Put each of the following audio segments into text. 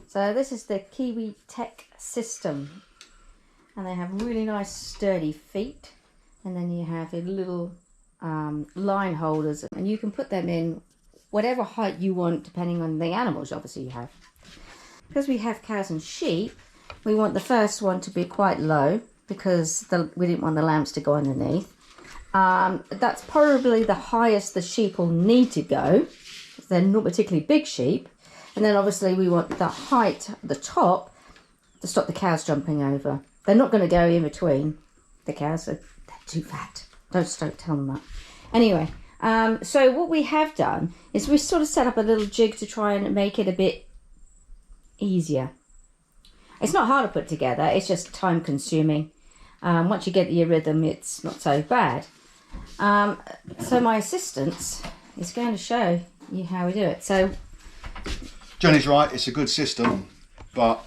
So this is the Kiwitech system, and they have really nice sturdy feet, and then you have a little line holders, and you can put them in whatever height you want depending on the animals obviously you have. Because we have cows and sheep, we want the first one to be quite low because we didn't want the lambs to go underneath. That's probably the highest the sheep will need to go. They're not particularly big sheep. And then obviously we want the height at the top to stop the cows jumping over. They're not going to go in between the cows, so they're too fat. Don't tell them that. Anyway, so what we have done is we sort of set up a little jig to try and make it a bit easier. It's not hard to put together, it's just time consuming. Once you get your rhythm, it's not so bad. So my assistant is going to show you how we do it. So Jenny's right, it's a good system, but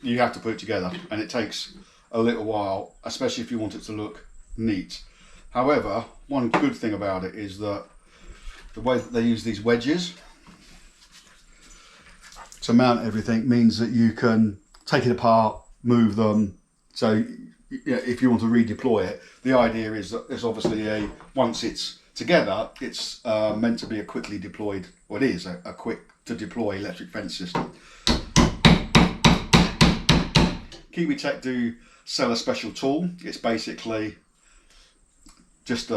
you have to put it together, and it takes a little while, especially if you want it to look neat. However, one good thing about it is that the way that they use these wedges to mount everything means that you can take it apart, move them. So if you want to redeploy it, the idea is that it's obviously once it's together, it's meant to be a quickly deployed, or it is a quick to deploy electric fence system. Kiwitech do sell a special tool. It's basically just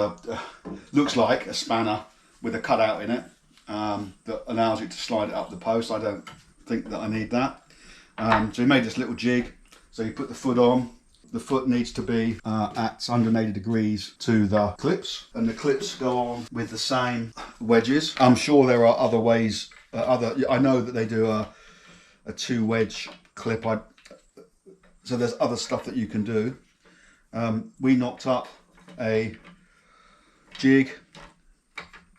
looks like a spanner with a cutout in it that allows it to slide it up the post. I don't think that I need that. So we made this little jig. So you put the foot on. The foot needs to be at 180 degrees to the clips, and the clips go on with the same wedges. I'm sure there are other ways. I know that they do a 2-wedge clip. So there's other stuff that you can do. We knocked up a jig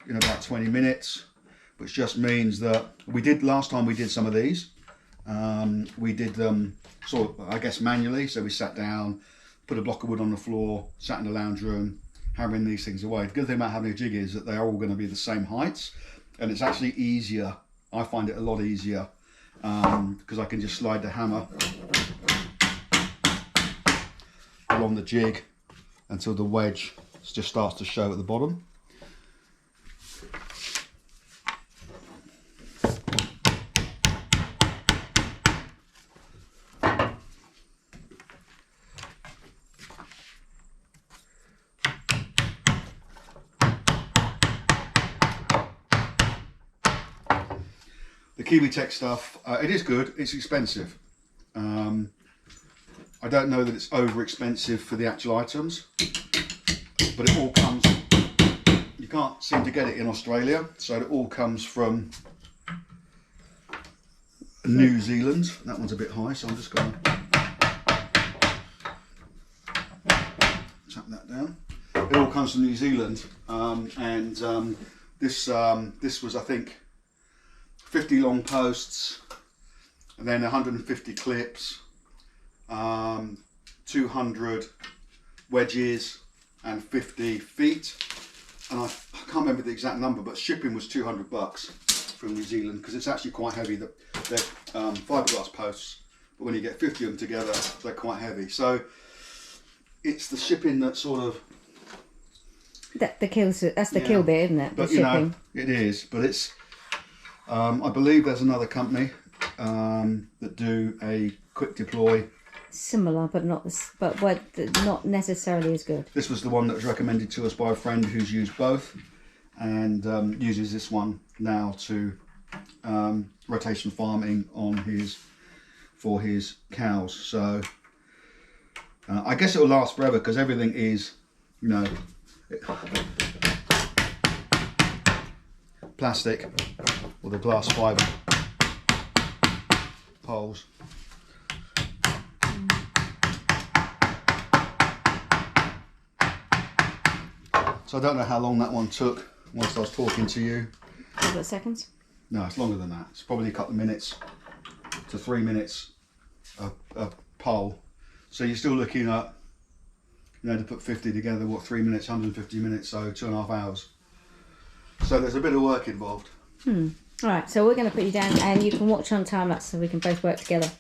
in about 20 minutes, which just means that last time we did some of these. We did them sort of, I guess, manually. So we sat down, put a block of wood on the floor, sat in the lounge room, hammering these things away. The good thing about having a jig is that they are all going to be the same heights, and it's actually easier. I find it a lot easier because I can just slide the hammer along the jig until the wedge just starts to show at the bottom. The Kiwitech stuff, it is good, it's expensive. I don't know that it's over expensive for the actual items, but it all comes, you can't seem to get it in Australia, so it all comes from New Zealand. That one's a bit high, so I'm just going to tap that down. It all comes from New Zealand, this was, I think, 50 long posts, and then 150 clips, 200 wedges, and 50 feet. And I can't remember the exact number, but shipping was $200 from New Zealand, because it's actually quite heavy. They're fiberglass posts, but when you get 50 of them together, they're quite heavy. So it's the shipping that sort of that's the kill bit, isn't it? But you know, it is. But it's I believe there's another company that do a quick deploy. Similar, but not necessarily as good. This was the one that was recommended to us by a friend who's used both, and uses this one now to rotation farming for his cows. So I guess it will last forever, because everything is, you know, plastic or the glass fibre poles. So I don't know how long that one took once I was talking to you. A couple of seconds? No, it's longer than that. It's probably a couple of minutes to 3 minutes a pole. So you're still looking at, you know, to put 50 together, what, 3 minutes, 150 minutes, so 2.5 hours. So there's a bit of work involved. Alright, so we're going to put you down and you can watch on time lapse so we can both work together.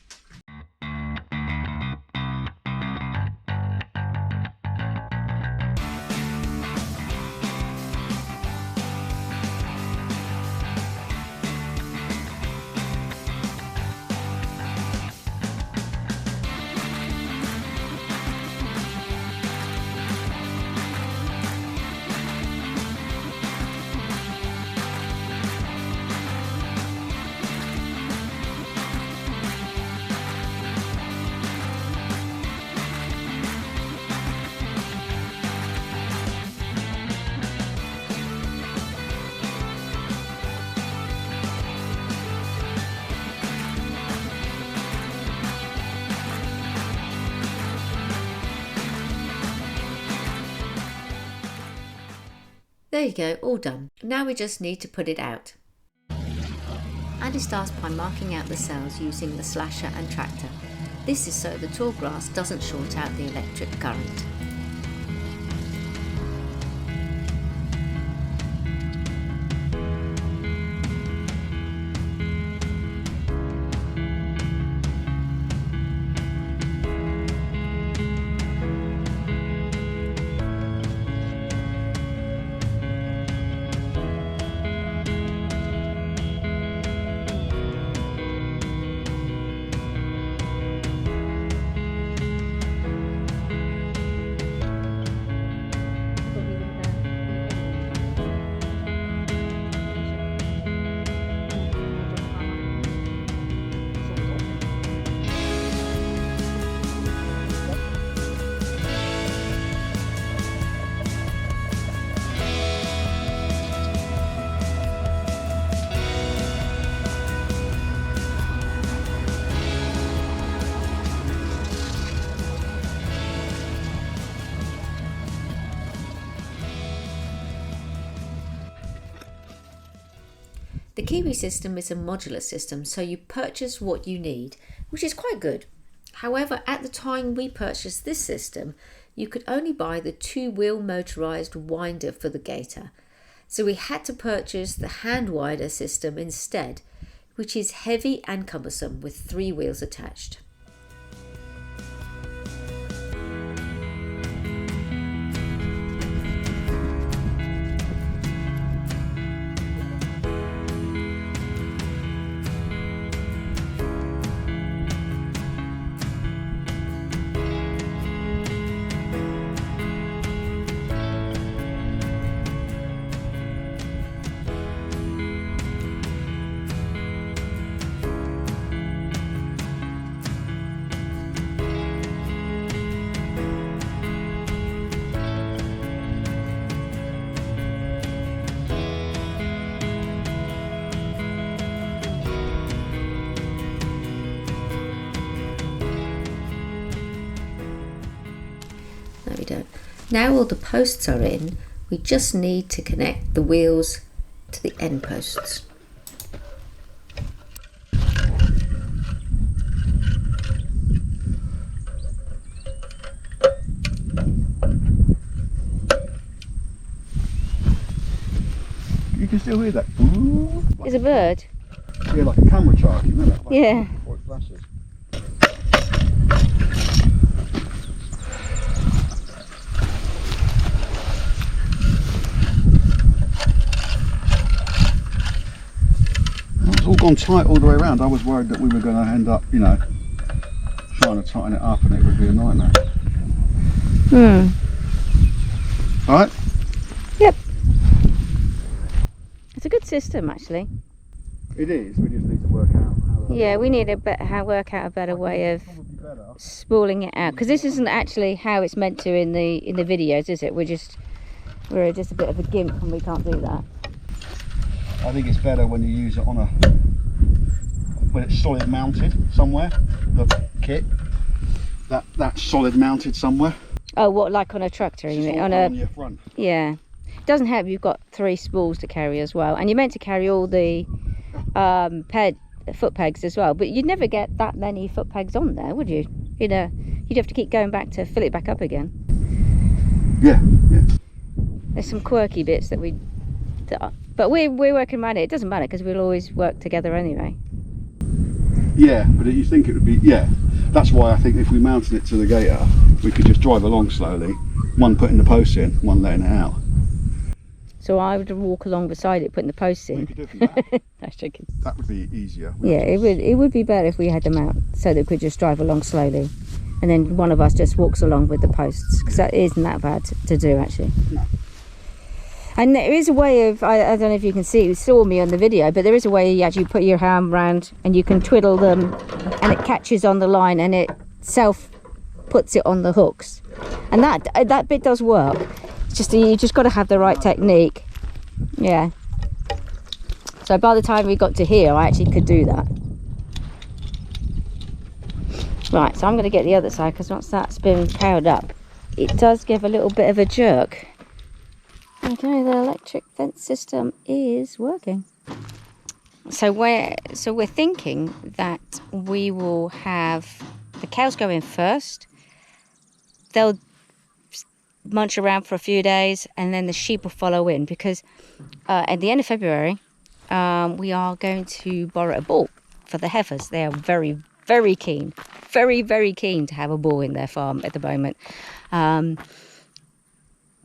There you go, all done. Now we just need to put it out. Andy starts by marking out the cells using the slasher and tractor. This is so the tall grass doesn't short out the electric current. The Kiwi system is a modular system, so you purchase what you need, which is quite good. However, at the time we purchased this system, you could only buy the 2-wheel motorised winder for the gator. So we had to purchase the hand winder system instead, which is heavy and cumbersome with 3 wheels attached. No, we don't. Now all the posts are in, we just need to connect the wheels to the end posts. You can still hear that. Ooh, It's a bird. yeah, like a camera charge, you know that? Like Yeah. before it flashes. It's all gone tight all the way around. I was worried that we were going to end up, you know, trying to tighten it up and it would be a nightmare. Alright? Yep. It's a good system actually. It is, we just need to work out how Yeah, we need to work out a better way of spooling it out, because this isn't actually how it's meant to in the videos, is it? We're just a bit of a gimp and we can't do that. I think it's better when you use it on when it's solid mounted somewhere, the kit. That's solid mounted somewhere. Oh, what, like on a tractor? You mean? On your front. Yeah. It doesn't help you've got 3 spools to carry as well, and you're meant to carry all the foot pegs as well, but you'd never get that many foot pegs on there, would you? You'd have to keep going back to fill it back up again. Yeah, yeah. There's some quirky bits that we But we're working around it. It doesn't matter because we'll always work together anyway. Yeah, but you think it would be, yeah. That's why I think if we mounted it to the gator, we could just drive along slowly, one putting the posts in, one letting it out. So I would walk along beside it, putting the posts in. We could do that. That's joking. That would be easier. Yeah, it would be better if we had them out so that we could just drive along slowly, and then one of us just walks along with the posts, because that isn't that bad to do actually. No. And there is a way of, I don't know if you can see, you saw me on the video, but there is a way you actually put your hand round and you can twiddle them and it catches on the line and it self puts it on the hooks. And that bit does work. It's just, you just got to have the right technique. Yeah. So by the time we got to here, I actually could do that. Right, so I'm going to get the other side, because once that's been powered up, it does give a little bit of a jerk. Okay, the electric fence system is working. So we're thinking that we will have the cows go in first. They'll munch around for a few days, and then the sheep will follow in, because at the end of February we are going to borrow a bull for the heifers. They are very, very keen, very keen to have a bull in their farm at the moment.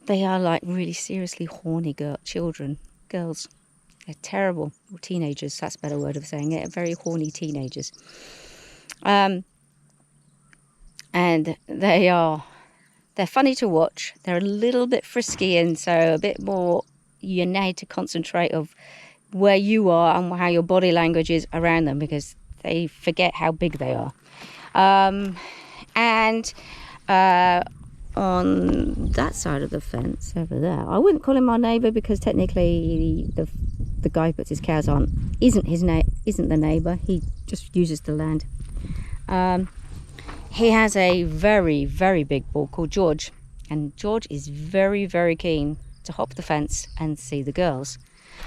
They are like really seriously horny girls. They're terrible, or teenagers, that's a better word of saying it, very horny teenagers. And they're funny to watch. They're a little bit frisky, and so a bit more, you need to concentrate of where you are and how your body language is around them, because they forget how big they are. On that side of the fence over there, I wouldn't call him our neighbour, because technically the guy who puts his cows on isn't the neighbour. He just uses the land. He has a very big bull called George, and George is very keen to hop the fence and see the girls.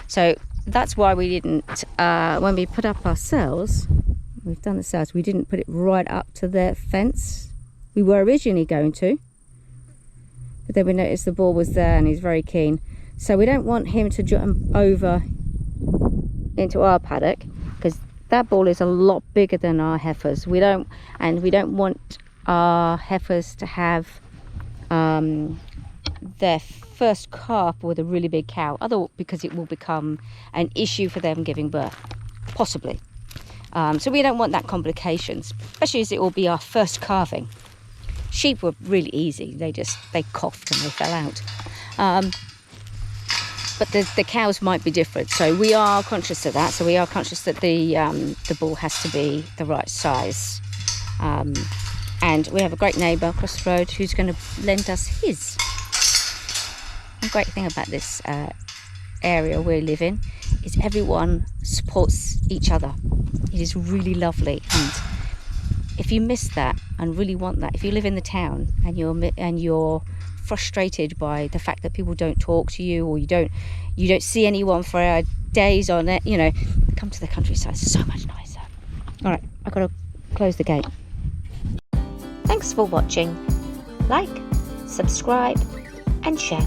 So that's why we didn't, when we put up our cells, we've done the cells, we didn't put it right up to the fence. We were originally going to, but then we noticed the bull was there and he's very keen. So we don't want him to jump over into our paddock, because that bull is a lot bigger than our heifers. We don't want our heifers to have their first calf with a really big cow, because it will become an issue for them giving birth, possibly. So we don't want that complications, especially as it will be our first calving. Sheep were really easy. They coughed and they fell out. But the cows might be different. So we are conscious of that. So we are conscious that the bull has to be the right size. And we have a great neighbour across the road who's going to lend us his. The great thing about this area we live in is everyone supports each other. It is really lovely, and if you miss that and really want that, if you live in the town and you're frustrated by the fact that people don't talk to you, or you don't see anyone for days on it, come to the countryside. It's so much nicer. All right, I've got to close the gate. Thanks for watching. Like, subscribe and share.